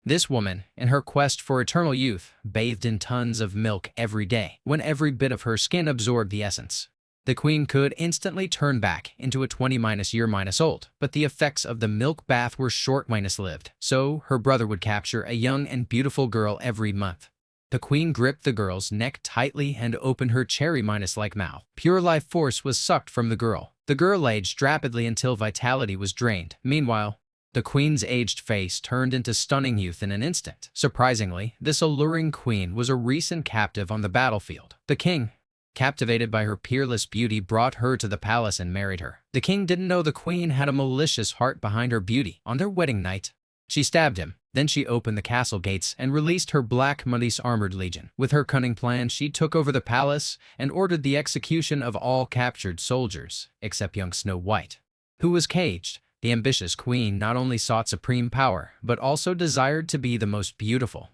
This woman, in her quest for eternal youth, bathed in tons of milk every day. When every bit of her skin absorbed the essence, the queen could instantly turn back into a 20-year-old. But the effects of the milk bath were short-lived, so her brother would capture a young and beautiful girl every month. The queen gripped the girl's neck tightly and opened her cherry-like mouth. Pure life force was sucked from the girl. The girl aged rapidly until vitality was drained. Meanwhile, the queen's aged face turned into stunning youth in an instant. Surprisingly, this alluring queen was a recent captive on the battlefield. The king, captivated by her peerless beauty, brought her to the palace and married her. The king didn't know the queen had a malicious heart behind her beauty. On their wedding night, she stabbed him. Then she opened the castle gates and released her Black Money's armored legion. With her cunning plan, she took over the palace and ordered the execution of all captured soldiers, except young Snow White, who was caged. The ambitious queen not only sought supreme power, but also desired to be the most beautiful.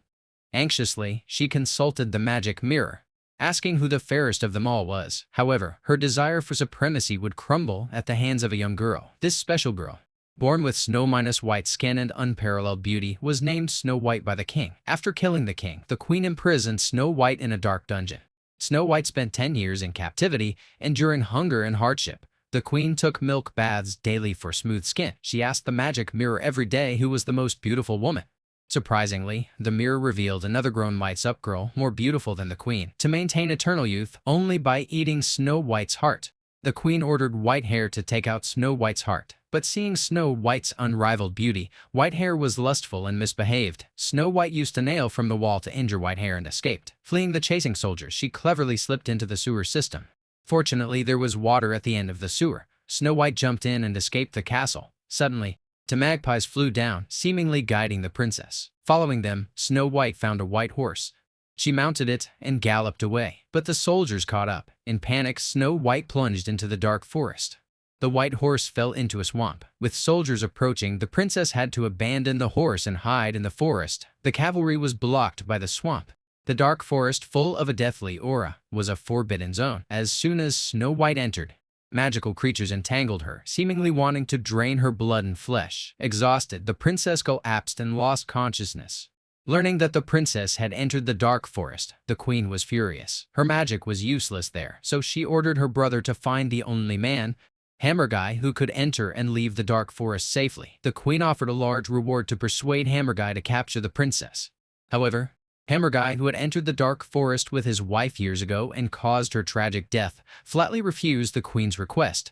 Anxiously, she consulted the magic mirror, asking who the fairest of them all was. However, her desire for supremacy would crumble at the hands of a young girl. This special girl, born with Snow-White skin and unparalleled beauty, was named Snow White by the king. After killing the king, the queen imprisoned Snow White in a dark dungeon. Snow White spent 10 years in captivity, enduring hunger and hardship. The queen took milk baths daily for smooth skin. She asked the magic mirror every day who was the most beautiful woman. Surprisingly, the mirror revealed another grown-up girl more beautiful than the queen. To maintain eternal youth only by eating Snow White's heart, the queen ordered Whitehair to take out Snow White's heart. But seeing Snow White's unrivaled beauty, Whitehair was lustful and misbehaved. Snow White used a nail from the wall to injure Whitehair and escaped. Fleeing the chasing soldiers, she cleverly slipped into the sewer system. Fortunately, there was water at the end of the sewer. Snow White jumped in and escaped the castle. Suddenly, two magpies flew down, seemingly guiding the princess. Following them, Snow White found a white horse. She mounted it and galloped away. But the soldiers caught up. In panic, Snow White plunged into the dark forest. The white horse fell into a swamp. With soldiers approaching, the princess had to abandon the horse and hide in the forest. The cavalry was blocked by the swamp. The dark forest, full of a deathly aura, was a forbidden zone. As soon as Snow White entered, magical creatures entangled her, seemingly wanting to drain her blood and flesh. Exhausted, the princess collapsed and lost consciousness. Learning that the princess had entered the dark forest, the queen was furious. Her magic was useless there, so she ordered her brother to find the only man, Hammerguy, who could enter and leave the dark forest safely. The queen offered a large reward to persuade Hammerguy to capture the princess. However, Hammerguy, who had entered the dark forest with his wife years ago and caused her tragic death, flatly refused the queen's request.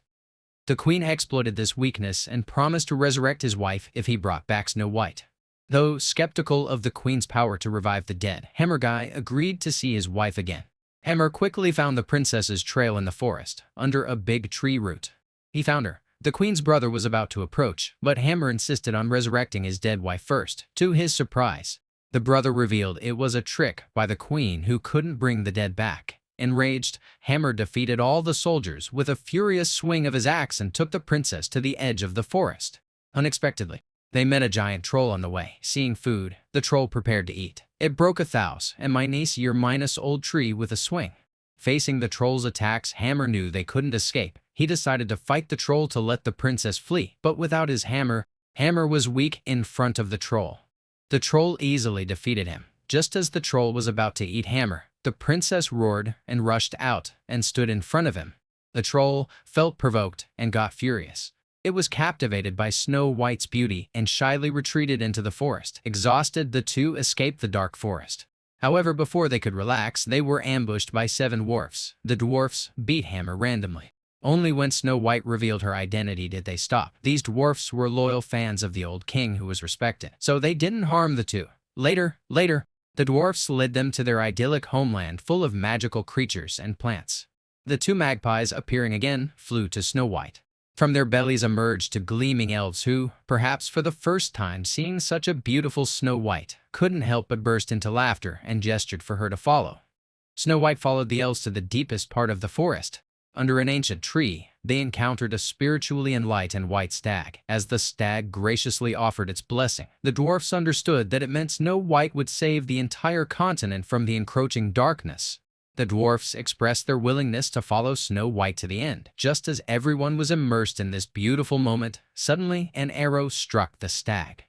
The queen exploited this weakness and promised to resurrect his wife if he brought back Snow White. Though skeptical of the queen's power to revive the dead, Hammerguy agreed to see his wife again. Hammer quickly found the princess's trail in the forest, under a big tree root. He found her. The queen's brother was about to approach, but Hammer insisted on resurrecting his dead wife first. To his surprise, the brother revealed it was a trick by the queen who couldn't bring the dead back. Enraged, Hammer defeated all the soldiers with a furious swing of his axe and took the princess to the edge of the forest. Unexpectedly, they met a giant troll on the way. Seeing food, the troll prepared to eat. It broke a 1,000-year-old tree with a swing. Facing the troll's attacks, Hammer knew they couldn't escape. He decided to fight the troll to let the princess flee. But without his hammer, Hammer was weak in front of the troll. The troll easily defeated him. Just as the troll was about to eat Hammer, the princess roared and rushed out and stood in front of him. The troll felt provoked and got furious. It was captivated by Snow White's beauty and shyly retreated into the forest. Exhausted, the two escaped the dark forest. However, before they could relax, they were ambushed by 7 dwarfs. The dwarfs beat Hammer randomly. Only when Snow White revealed her identity did they stop. These dwarfs were loyal fans of the old king who was respected, so they didn't harm the two. Later, the dwarfs led them to their idyllic homeland full of magical creatures and plants. The 2 magpies, appearing again, flew to Snow White. From their bellies emerged 2 gleaming elves who, perhaps for the first time seeing such a beautiful Snow White, couldn't help but burst into laughter and gestured for her to follow. Snow White followed the elves to the deepest part of the forest. Under an ancient tree, they encountered a spiritually enlightened white stag. As the stag graciously offered its blessing, the dwarfs understood that it meant Snow White would save the entire continent from the encroaching darkness. The dwarfs expressed their willingness to follow Snow White to the end. Just as everyone was immersed in this beautiful moment, suddenly an arrow struck the stag.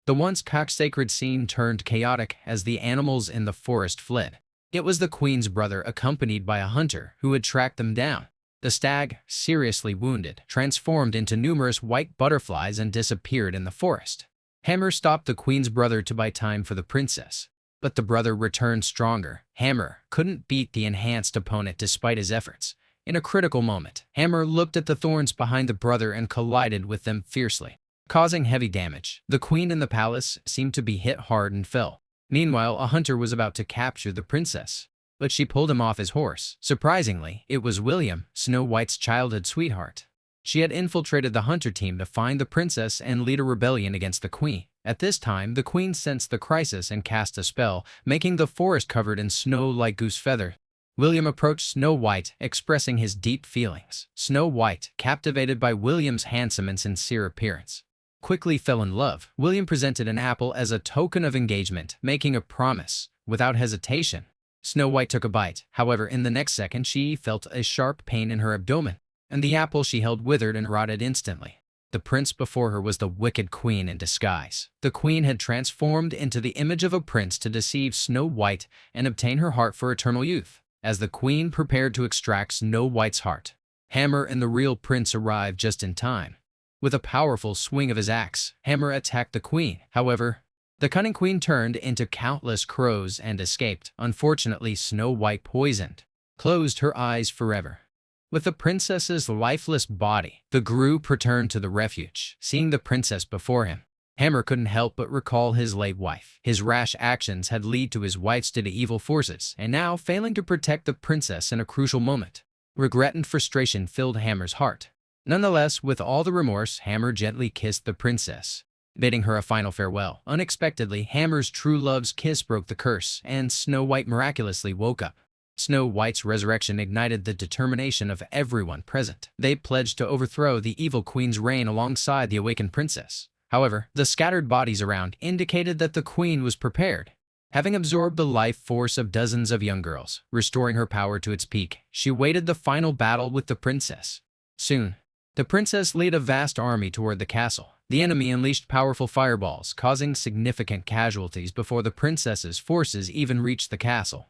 The once sacred scene turned chaotic as the animals in the forest fled. It was the queen's brother accompanied by a hunter who had tracked them down. The stag, seriously wounded, transformed into numerous white butterflies and disappeared in the forest. Hammer stopped the queen's brother to buy time for the princess. But the brother returned stronger. Hammer couldn't beat the enhanced opponent despite his efforts. In a critical moment, Hammer looked at the thorns behind the brother and collided with them fiercely, causing heavy damage. The queen in the palace seemed to be hit hard and fell. Meanwhile, a hunter was about to capture the princess, but she pulled him off his horse. Surprisingly, it was William, Snow White's childhood sweetheart. She had infiltrated the hunter team to find the princess and lead a rebellion against the queen. At this time, the queen sensed the crisis and cast a spell, making the forest covered in snow like goose feather. William approached Snow White, expressing his deep feelings. Snow White, captivated by William's handsome and sincere appearance, quickly fell in love. William presented an apple as a token of engagement, making a promise. Without hesitation, Snow White took a bite. However, in the next second, she felt a sharp pain in her abdomen, and the apple she held withered and rotted instantly. The prince before her was the wicked queen in disguise. The queen had transformed into the image of a prince to deceive Snow White and obtain her heart for eternal youth. As the queen prepared to extract Snow White's heart, Hammer and the real prince arrived just in time. With a powerful swing of his axe, Hammer attacked the queen. However, the cunning queen turned into countless crows and escaped. Unfortunately, Snow White, poisoned, closed her eyes forever. With the princess's lifeless body, the group returned to the refuge. Seeing the princess before him, Hammer couldn't help but recall his late wife. His rash actions had led to his wife's to the evil forces, and now failing to protect the princess in a crucial moment. Regret and frustration filled Hammer's heart. Nonetheless, with all the remorse, Hammer gently kissed the princess, bidding her a final farewell. Unexpectedly, Hammer's true love's kiss broke the curse, and Snow White miraculously woke up. Snow White's resurrection ignited the determination of everyone present. They pledged to overthrow the evil queen's reign alongside the awakened princess. However, the scattered bodies around indicated that the queen was prepared. Having absorbed the life force of dozens of young girls, restoring her power to its peak, she waited the final battle with the princess. Soon, the princess led a vast army toward the castle. The enemy unleashed powerful fireballs, causing significant casualties before the princess's forces even reached the castle.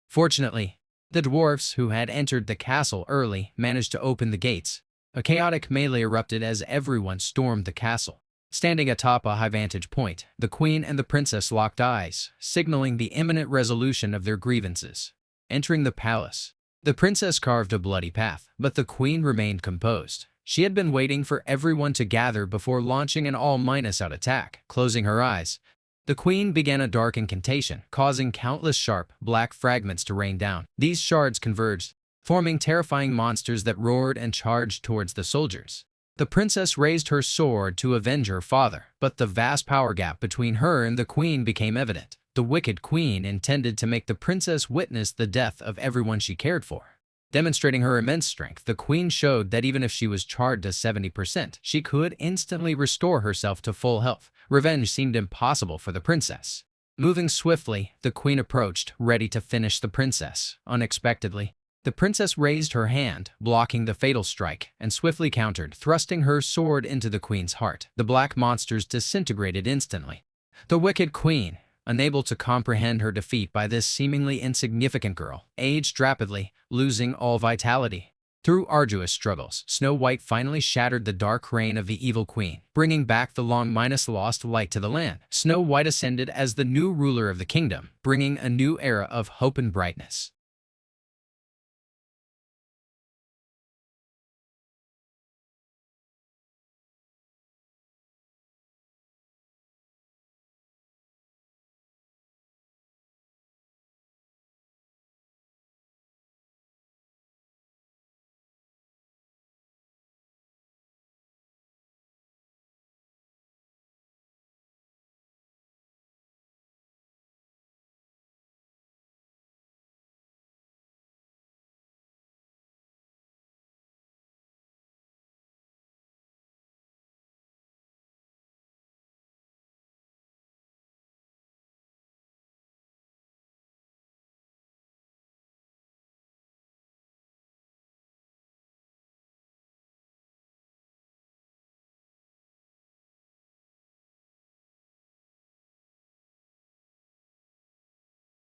Fortunately, the dwarfs who had entered the castle early managed to open the gates. A chaotic melee erupted as everyone stormed the castle. Standing atop a high vantage point, the queen and the princess locked eyes, signaling the imminent resolution of their grievances. Entering the palace, the princess carved a bloody path, but the queen remained composed. She had been waiting for everyone to gather before launching an all-out attack. Closing her eyes, the queen began a dark incantation, causing countless sharp, black fragments to rain down. These shards converged, forming terrifying monsters that roared and charged towards the soldiers. The princess raised her sword to avenge her father, but the vast power gap between her and the queen became evident. The wicked queen intended to make the princess witness the death of everyone she cared for. Demonstrating her immense strength, the queen showed that even if she was charged to 70%, she could instantly restore herself to full health. Revenge seemed impossible for the princess. Moving swiftly, the queen approached, ready to finish the princess. Unexpectedly, the princess raised her hand, blocking the fatal strike, and swiftly countered, thrusting her sword into the queen's heart. The black monsters disintegrated instantly. The wicked queen, unable to comprehend her defeat by this seemingly insignificant girl, aged rapidly, losing all vitality. Through arduous struggles, Snow White finally shattered the dark reign of the evil queen, bringing back the long-lost light to the land. Snow White ascended as the new ruler of the kingdom, bringing a new era of hope and brightness.